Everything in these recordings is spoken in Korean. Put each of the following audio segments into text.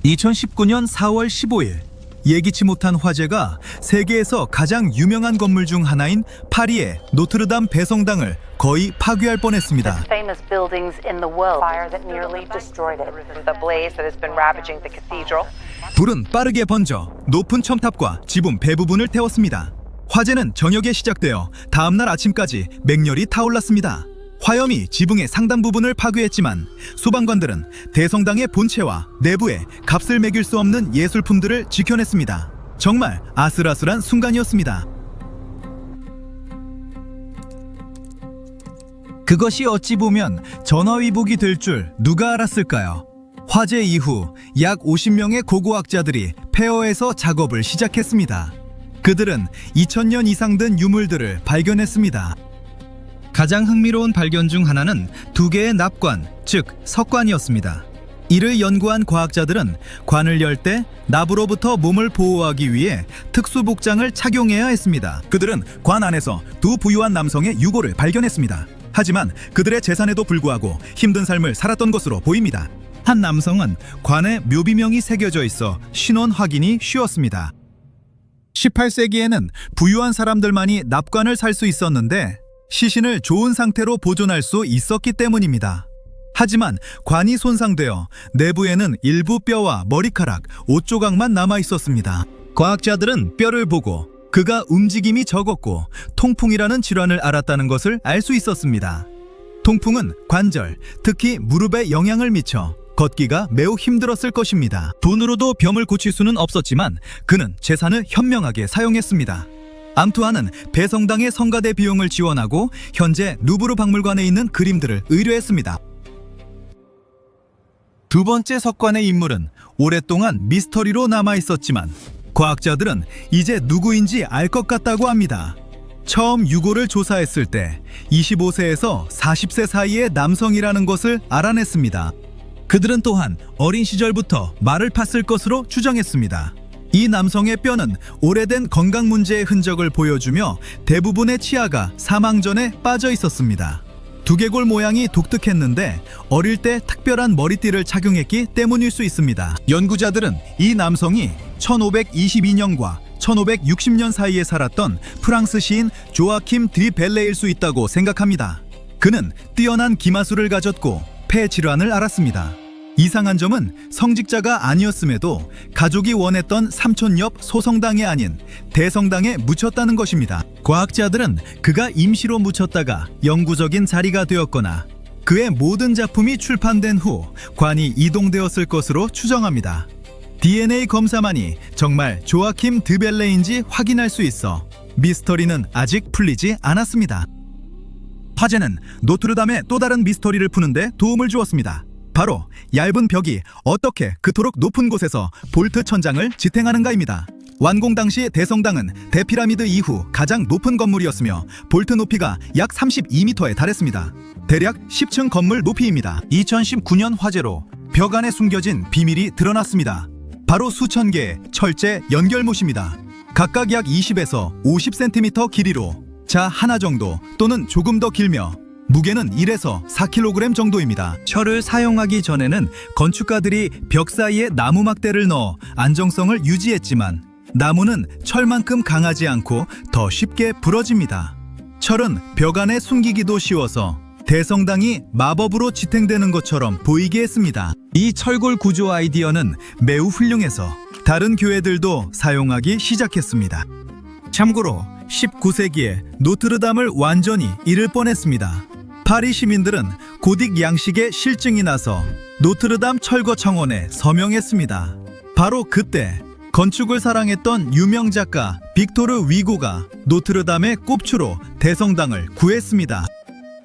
2019년 4월 15일 예기치 못한 화재가 세계에서 가장 유명한 건물 중 하나인 파리의 노트르담 배성당을 거의 파괴할 뻔했습니다. famous buildings in the world. Fire that nearly destroyed it. The blaze that has been ravaging the cathedral. 불은 빠르게 번져 높은 첨탑과 지붕 배부분을 태웠습니다. 화재는 저녁에 시작되어 다음날 아침까지 맹렬히 타올랐습니다. 화염이 지붕의 상당 부분을 파괴했지만 소방관들은 대성당의 본체와 내부에 값을 매길 수 없는 예술품들을 지켜냈습니다. 정말 아슬아슬한 순간이었습니다. 그것이 어찌 보면 전화위복이 될 줄 누가 알았을까요? 화재 이후 약 50명의 고고학자들이 폐허에서 작업을 시작했습니다. 그들은 2000년 이상 된 유물들을 발견했습니다. 가장 흥미로운 발견 중 하나는 두 개의 납관, 즉 석관이었습니다. 이를 연구한 과학자들은 관을 열 때 납으로부터 몸을 보호하기 위해 특수 복장을 착용해야 했습니다. 그들은 관 안에서 두 부유한 남성의 유골을 발견했습니다. 하지만 그들의 재산에도 불구하고 힘든 삶을 살았던 것으로 보입니다. 한 남성은 관에 묘비명이 새겨져 있어 신원 확인이 쉬웠습니다. 18세기에는 부유한 사람들만이 납관을 살 수 있었는데 시신을 좋은 상태로 보존할 수 있었기 때문입니다. 하지만 관이 손상되어 내부에는 일부 뼈와 머리카락, 옷 조각만 남아 있었습니다. 과학자들은 뼈를 보고 그가 움직임이 적었고 통풍이라는 질환을 알았다는 것을 알 수 있었습니다. 통풍은 관절, 특히 무릎에 영향을 미쳐 걷기가 매우 힘들었을 것입니다. 돈으로도 병을 고칠 수는 없었지만 그는 재산을 현명하게 사용했습니다. 앙투아는 배성당의 성가대 비용을 지원하고 현재 루브르 박물관에 있는 그림들을 의뢰했습니다. 두 번째 석관의 인물은 오랫동안 미스터리로 남아 있었지만 과학자들은 이제 누구인지 알 것 같다고 합니다. 처음 유골을 조사했을 때 25세에서 40세 사이의 남성이라는 것을 알아냈습니다. 그들은 또한 어린 시절부터 말을 팠을 것으로 추정했습니다. 이 남성의 뼈는 오래된 건강 문제의 흔적을 보여주며 대부분의 치아가 사망 전에 빠져 있었습니다. 두개골 모양이 독특했는데 어릴 때 특별한 머리띠를 착용했기 때문일 수 있습니다. 연구자들은 이 남성이 1522년과 1560년 사이에 살았던 프랑스 시인 조아킴 드 벨레일 수 있다고 생각합니다. 그는 뛰어난 기마술을 가졌고 폐 질환을 앓았습니다. 이상한 점은 성직자가 아니었음에도 가족이 원했던 삼촌 옆 소성당이 아닌 대성당에 묻혔다는 것입니다. 과학자들은 그가 임시로 묻혔다가 영구적인 자리가 되었거나 그의 모든 작품이 출판된 후 관이 이동되었을 것으로 추정합니다. DNA 검사만이 정말 조아킴 드벨레인지 확인할 수 있어 미스터리는 아직 풀리지 않았습니다. 화재는 노트르담의 또 다른 미스터리를 푸는데 도움을 주었습니다. 바로 얇은 벽이 어떻게 그토록 높은 곳에서 볼트 천장을 지탱하는가입니다. 완공 당시 대성당은 대피라미드 이후 가장 높은 건물이었으며 볼트 높이가 약 32m에 달했습니다. 대략 10층 건물 높이입니다. 2019년 화재로 벽 안에 숨겨진 비밀이 드러났습니다. 바로 수천 개의 철제 연결못입니다. 각각 약 20에서 50cm 길이로 자 하나 정도 또는 조금 더 길며 무게는 1에서 4kg 정도입니다. 철을 사용하기 전에는 건축가들이 벽 사이에 나무 막대를 넣어 안정성을 유지했지만 나무는 철만큼 강하지 않고 더 쉽게 부러집니다. 철은 벽 안에 숨기기도 쉬워서 대성당이 마법으로 지탱되는 것처럼 보이게 했습니다. 이 철골 구조 아이디어는 매우 훌륭해서 다른 교회들도 사용하기 시작했습니다. 참고로 19세기에 노트르담을 완전히 잃을 뻔했습니다. 파리 시민들은 고딕 양식의 실증이 나서 노트르담 철거 청원에 서명했습니다. 바로 그때 건축을 사랑했던 유명 작가 빅토르 위고가 노트르담의 꼽추로 대성당을 구했습니다.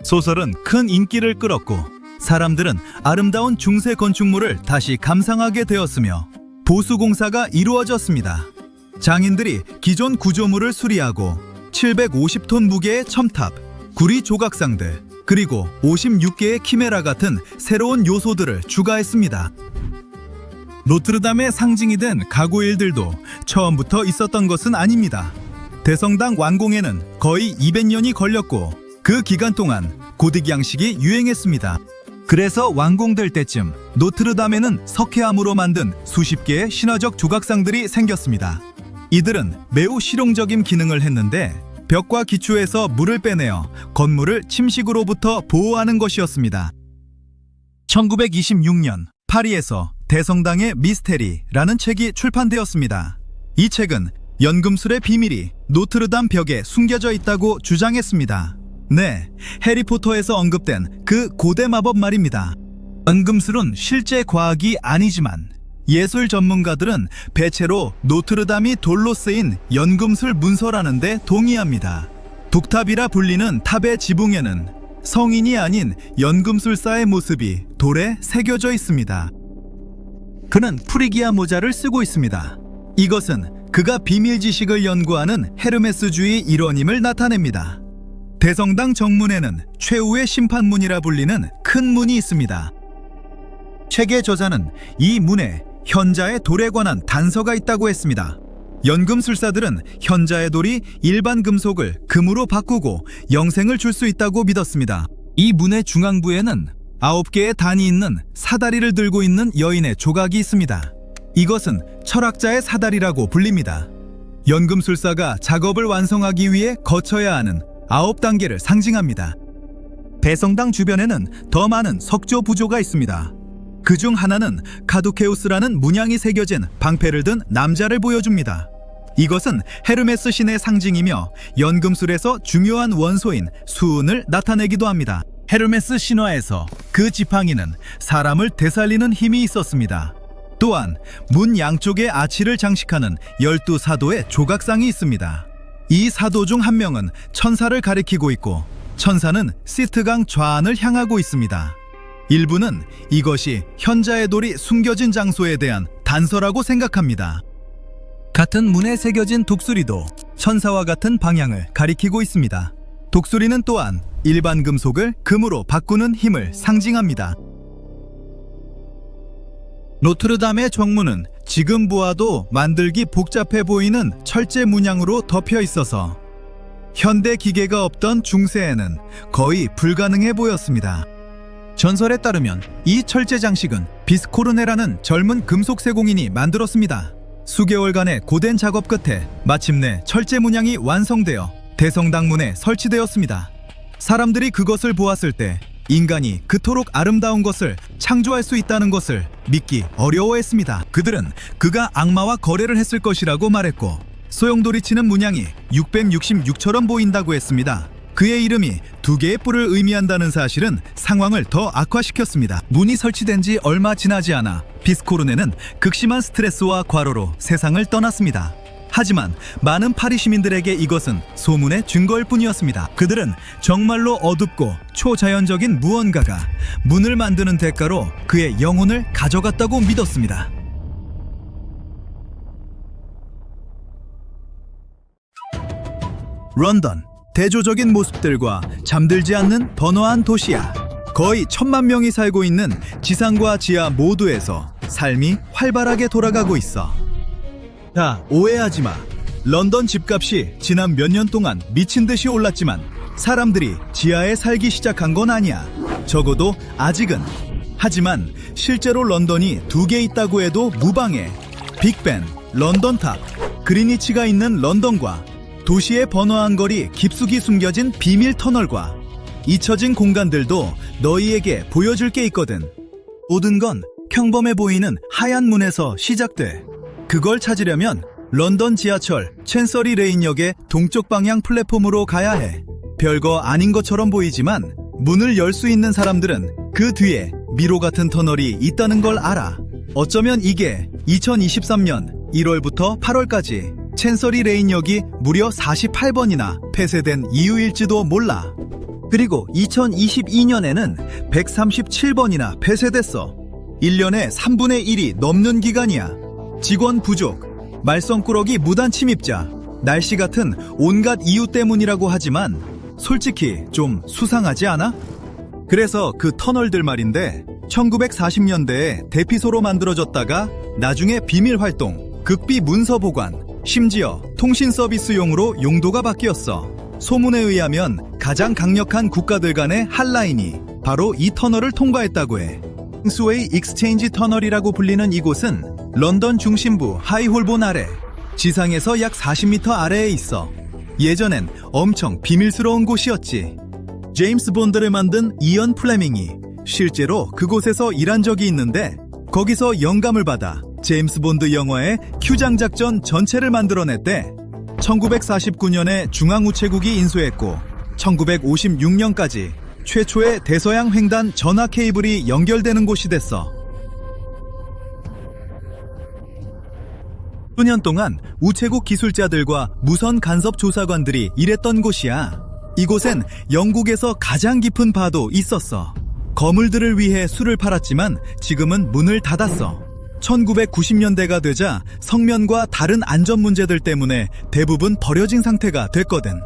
소설은 큰 인기를 끌었고 사람들은 아름다운 중세 건축물을 다시 감상하게 되었으며 보수공사가 이루어졌습니다. 장인들이 기존 구조물을 수리하고 750톤 무게의 첨탑, 구리 조각상들, 그리고 56개의 키메라 같은 새로운 요소들을 추가했습니다. 노트르담의 상징이 된 가구일들도 처음부터 있었던 것은 아닙니다. 대성당 완공에는 거의 200년이 걸렸고 그 기간 동안 고딕 양식이 유행했습니다. 그래서 완공될 때쯤 노트르담에는 석회암으로 만든 수십 개의 신화적 조각상들이 생겼습니다. 이들은 매우 실용적인 기능을 했는데 벽과 기초에서 물을 빼내어 건물을 침식으로부터 보호하는 것이었습니다. 1926년 파리에서 대성당의 미스테리라는 책이 출판되었습니다. 이 책은 연금술의 비밀이 노트르담 벽에 숨겨져 있다고 주장했습니다. 네, 해리포터에서 언급된 그 고대 마법 말입니다. 연금술은 실제 과학이 아니지만 예술 전문가들은 배체로 노트르담이 돌로 쓰인 연금술 문서라는 데 동의합니다. 북탑이라 불리는 탑의 지붕에는 성인이 아닌 연금술사의 모습이 돌에 새겨져 있습니다. 그는 프리기아 모자를 쓰고 있습니다. 이것은 그가 비밀 지식을 연구하는 헤르메스주의 일원임을 나타냅니다. 대성당 정문에는 최후의 심판문이라 불리는 큰 문이 있습니다. 책의 저자는 이 문에 현자의 돌에 관한 단서가 있다고 했습니다. 연금술사들은 현자의 돌이 일반 금속을 금으로 바꾸고 영생을 줄 수 있다고 믿었습니다. 이 문의 중앙부에는 9개의 단이 있는 사다리를 들고 있는 여인의 조각이 있습니다. 이것은 철학자의 사다리라고 불립니다. 연금술사가 작업을 완성하기 위해 거쳐야 하는 9단계를 상징합니다. 대성당 주변에는 더 많은 석조 부조가 있습니다. 그중 하나는 카두케우스라는 문양이 새겨진 방패를 든 남자를 보여줍니다. 이것은 헤르메스 신의 상징이며 연금술에서 중요한 원소인 수은을 나타내기도 합니다. 헤르메스 신화에서 그 지팡이는 사람을 되살리는 힘이 있었습니다. 또한 문 양쪽에 아치를 장식하는 12사도의 조각상이 있습니다. 이 사도 중 한 명은 천사를 가리키고 있고 천사는 시트강 좌안을 향하고 있습니다. 일부는 이것이 현자의 돌이 숨겨진 장소에 대한 단서라고 생각합니다. 같은 문에 새겨진 독수리도 천사와 같은 방향을 가리키고 있습니다. 독수리는 또한 일반 금속을 금으로 바꾸는 힘을 상징합니다. 노트르담의 정문은 지금 보아도 만들기 복잡해 보이는 철제 문양으로 덮여 있어서 현대 기계가 없던 중세에는 거의 불가능해 보였습니다. 전설에 따르면 이 철제 장식은 비스코르네라는 젊은 금속 세공인이 만들었습니다. 수개월간의 고된 작업 끝에 마침내 철제 문양이 완성되어 대성당 문에 설치되었습니다. 사람들이 그것을 보았을 때 인간이 그토록 아름다운 것을 창조할 수 있다는 것을 믿기 어려워했습니다. 그들은 그가 악마와 거래를 했을 것이라고 말했고 소용돌이치는 문양이 666처럼 보인다고 했습니다. 그의 이름이 2개의 뿔을 의미한다는 사실은 상황을 더 악화시켰습니다. 문이 설치된 지 얼마 지나지 않아 비스코르네는 극심한 스트레스와 과로로 세상을 떠났습니다. 하지만 많은 파리 시민들에게 이것은 소문의 증거일 뿐이었습니다. 그들은 정말로 어둡고 초자연적인 무언가가 문을 만드는 대가로 그의 영혼을 가져갔다고 믿었습니다. 런던, 대조적인 모습들과 잠들지 않는 번화한 도시야. 거의 1000만 명이 살고 있는 지상과 지하 모두에서 삶이 활발하게 돌아가고 있어. 자, 오해하지 마. 런던 집값이 지난 몇 년 동안 미친 듯이 올랐지만 사람들이 지하에 살기 시작한 건 아니야. 적어도 아직은. 하지만 실제로 런던이 2개 있다고 해도 무방해. 빅벤, 런던탑, 그리니치가 있는 런던과 도시의 번화한 거리 깊숙이 숨겨진 비밀 터널과 잊혀진 공간들도 너희에게 보여줄 게 있거든. 모든 건 평범해 보이는 하얀 문에서 시작돼. 그걸 찾으려면 런던 지하철 챈서리 레인역의 동쪽 방향 플랫폼으로 가야 해. 별거 아닌 것처럼 보이지만 문을 열 수 있는 사람들은 그 뒤에 미로 같은 터널이 있다는 걸 알아. 어쩌면 이게 2023년 1월부터 8월까지 챈서리 레인역이 무려 48번이나 폐쇄된 이유일지도 몰라. 그리고 2022년에는 137번이나 폐쇄됐어. 1년에 3분의 1이 넘는 기간이야. 직원 부족, 말썽꾸러기 무단 침입자, 날씨 같은 온갖 이유 때문이라고 하지만 솔직히 좀 수상하지 않아? 그래서 그 터널들 말인데 1940년대에 대피소로 만들어졌다가 나중에 비밀 활동, 극비 문서 보관, 심지어 통신 서비스용으로 용도가 바뀌었어. 소문에 의하면 가장 강력한 국가들 간의 한라인이 바로 이 터널을 통과했다고 해. 킹스웨이 익스체인지 터널이라고 불리는 이곳은 런던 중심부 하이홀본 아래, 지상에서 약 40m 아래에 있어. 예전엔 엄청 비밀스러운 곳이었지. 제임스 본드를 만든 이언 플레밍이 실제로 그곳에서 일한 적이 있는데, 거기서 영감을 받아 제임스 본드 영화의 큐장 작전 전체를 만들어냈대. 1949년에 중앙우체국이 인수했고 1956년까지 최초의 대서양 횡단 전화 케이블이 연결되는 곳이 됐어. 수년 동안 우체국 기술자들과 무선 간섭 조사관들이 일했던 곳이야. 이곳엔 영국에서 가장 깊은 바도 있었어. 거물들을 위해 술을 팔았지만 지금은 문을 닫았어. 1990년대가 되자 성면과 다른 안전 문제들 때문에 대부분 버려진 상태가 됐거든.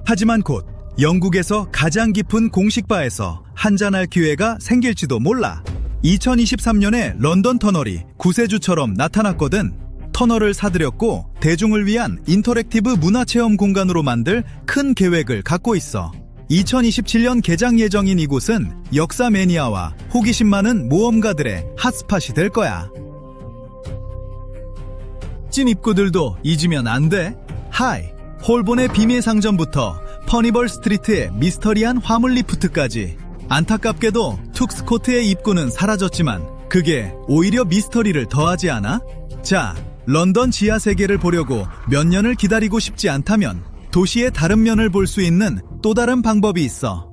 하지만 곧 영국에서 가장 깊은 공식바에서 한잔할 기회가 생길지도 몰라. 2023년에 런던 터널이 구세주처럼 나타났거든. 터널을 사들였고 대중을 위한 인터랙티브 문화체험 공간으로 만들 큰 계획을 갖고 있어. 2027년 개장 예정인 이곳은 역사 매니아와 호기심 많은 모험가들의 핫스팟이 될 거야. 찐 입구들도 잊으면 안 돼. 하이, 홀본의 비밀 상점부터 퍼니벌 스트리트의 미스터리한 화물 리프트까지. 안타깝게도 툭스코트의 입구는 사라졌지만 그게 오히려 미스터리를 더하지 않아? 자, 런던 지하 세계를 보려고 몇 년을 기다리고 싶지 않다면 도시의 다른 면을 볼 수 있는 또 다른 방법이 있어.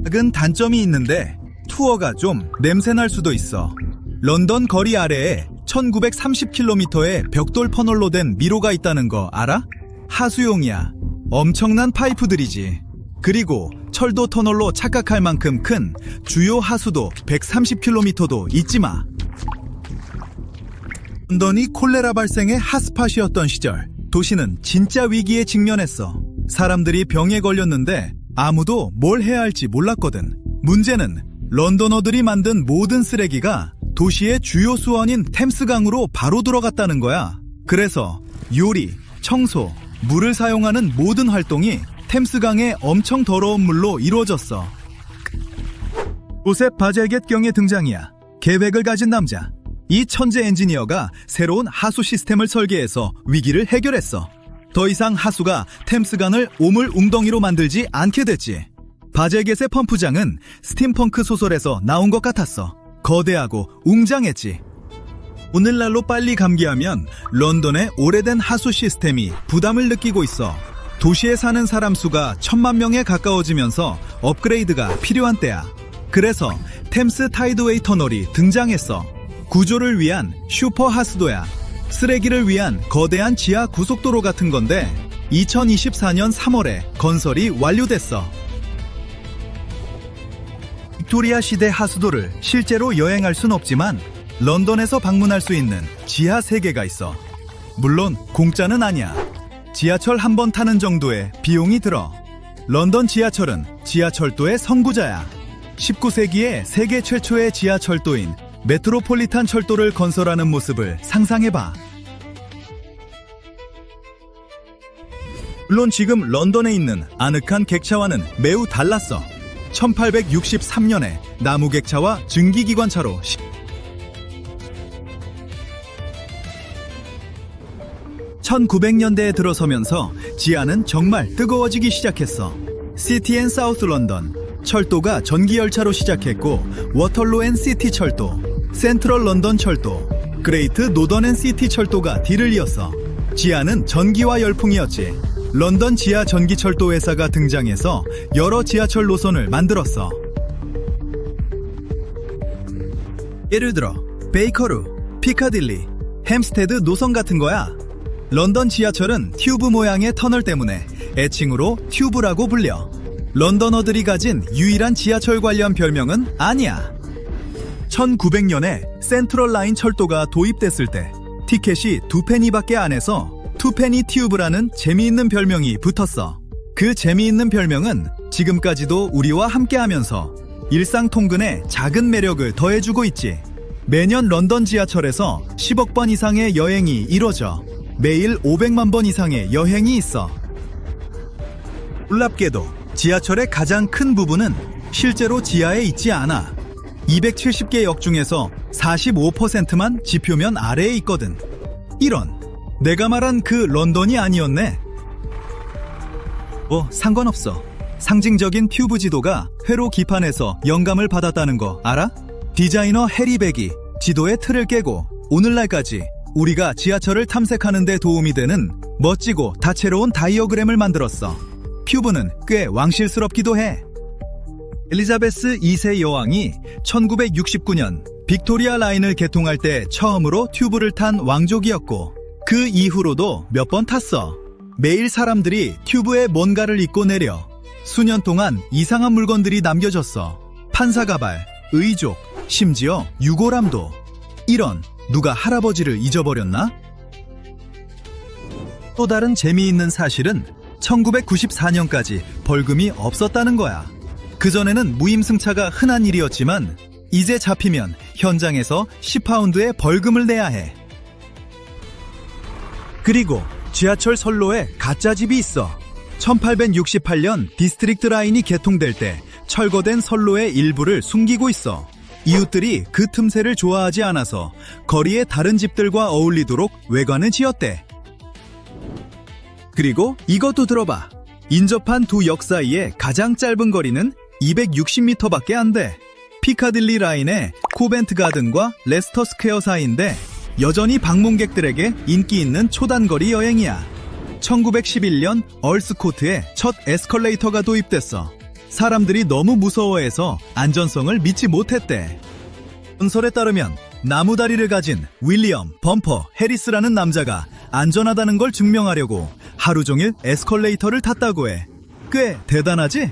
작은 단점이 있는데 투어가 좀 냄새날 수도 있어. 런던 거리 아래에 1930km의 벽돌 퍼널로 된 미로가 있다는 거 알아? 하수용이야. 엄청난 파이프들이지. 그리고 철도 터널로 착각할 만큼 큰 주요 하수도 130km도 잊지 마. 런던이 콜레라 발생의 핫스팟이었던 시절, 도시는 진짜 위기에 직면했어. 사람들이 병에 걸렸는데 아무도 뭘 해야 할지 몰랐거든. 문제는 런던어들이 만든 모든 쓰레기가 도시의 주요 수원인 템스강으로 바로 들어갔다는 거야. 그래서 요리, 청소, 물을 사용하는 모든 활동이 템스강의 엄청 더러운 물로 이루어졌어. 조셉 바젤겟경의 등장이야. 계획을 가진 남자. 이 천재 엔지니어가 새로운 하수 시스템을 설계해서 위기를 해결했어. 더 이상 하수가 템스강을 오물 웅덩이로 만들지 않게 됐지. 바젤겟의 펌프장은 스팀펑크 소설에서 나온 것 같았어. 거대하고 웅장했지. 오늘날로 빨리 감기하면 런던의 오래된 하수 시스템이 부담을 느끼고 있어. 도시에 사는 사람 수가 1000만 명에 가까워지면서 업그레이드가 필요한 때야. 그래서 템스 타이드웨이 터널이 등장했어. 구조를 위한 슈퍼 하수도야. 쓰레기를 위한 거대한 지하 고속도로 같은 건데 2024년 3월에 건설이 완료됐어. 빅토리아 시대 하수도를 실제로 여행할 순 없지만 런던에서 방문할 수 있는 지하 세계가 있어. 물론 공짜는 아니야. 지하철 한 번 타는 정도의 비용이 들어. 런던 지하철은 지하철도의 선구자야. 19세기에 세계 최초의 지하철도인 메트로폴리탄 철도를 건설하는 모습을 상상해봐. 물론 지금 런던에 있는 아늑한 객차와는 매우 달랐어. 1863년에 나무 객차와 증기기관차로 1900년대에 들어서면서 지하는 정말 뜨거워지기 시작했어. 시티 앤 사우스 런던, 철도가 전기열차로 시작했고 워털루 앤 시티 철도, 센트럴 런던 철도, 그레이트 노던 앤 시티 철도가 뒤를 이었어. 지하는 전기와 열풍이었지. 런던 지하 전기철도 회사가 등장해서 여러 지하철 노선을 만들었어. 예를 들어 베이커루, 피카딜리, 햄스테드 노선 같은 거야. 런던 지하철은 튜브 모양의 터널 때문에 애칭으로 튜브라고 불려. 런던어들이 가진 유일한 지하철 관련 별명은 아니야. 1900년에 센트럴 라인 철도가 도입됐을 때 티켓이 2페니밖에 안 해서 투페니 튜브라는 재미있는 별명이 붙었어. 그 재미있는 별명은 지금까지도 우리와 함께하면서 일상 통근에 작은 매력을 더해주고 있지. 매년 런던 지하철에서 10억 번 이상의 여행이 이뤄져 매일 500만 번 이상의 여행이 있어. 놀랍게도 지하철의 가장 큰 부분은 실제로 지하에 있지 않아. 270개 역 중에서 45%만 지표면 아래에 있거든. 이런, 내가 말한 그 런던이 아니었네. 상관없어. 상징적인 튜브 지도가 회로 기판에서 영감을 받았다는 거 알아? 디자이너 해리 백이 지도의 틀을 깨고 오늘날까지 우리가 지하철을 탐색하는 데 도움이 되는 멋지고 다채로운 다이어그램을 만들었어. 튜브는 꽤 왕실스럽기도 해. 엘리자베스 2세 여왕이 1969년 빅토리아 라인을 개통할 때 처음으로 튜브를 탄 왕족이었고 그 이후로도 몇 번 탔어. 매일 사람들이 튜브에 뭔가를 잇고 내려 수년 동안 이상한 물건들이 남겨졌어. 판사 가발, 의족, 심지어 유골함도. 이런, 누가 할아버지를 잊어버렸나? 또 다른 재미있는 사실은 1994년까지 벌금이 없었다는 거야. 그전에는 무임승차가 흔한 일이었지만 이제 잡히면 현장에서 10파운드의 벌금을 내야 해. 그리고 지하철 선로에 가짜집이 있어. 1868년 디스트릭트 라인이 개통될 때 철거된 선로의 일부를 숨기고 있어. 이웃들이 그 틈새를 좋아하지 않아서 거리의 다른 집들과 어울리도록 외관을 지었대. 그리고 이것도 들어봐. 인접한 두 역 사이의 가장 짧은 거리는 260m밖에 안 돼. 피카딜리 라인의 코벤트 가든과 레스터 스퀘어 사이인데 여전히 방문객들에게 인기 있는 초단거리 여행이야. 1911년 얼스코트에 첫 에스컬레이터가 도입됐어. 사람들이 너무 무서워해서 안전성을 믿지 못했대. 전설에 따르면 나무다리를 가진 윌리엄 범퍼 해리스라는 남자가 안전하다는 걸 증명하려고 하루 종일 에스컬레이터를 탔다고 해. 꽤 대단하지?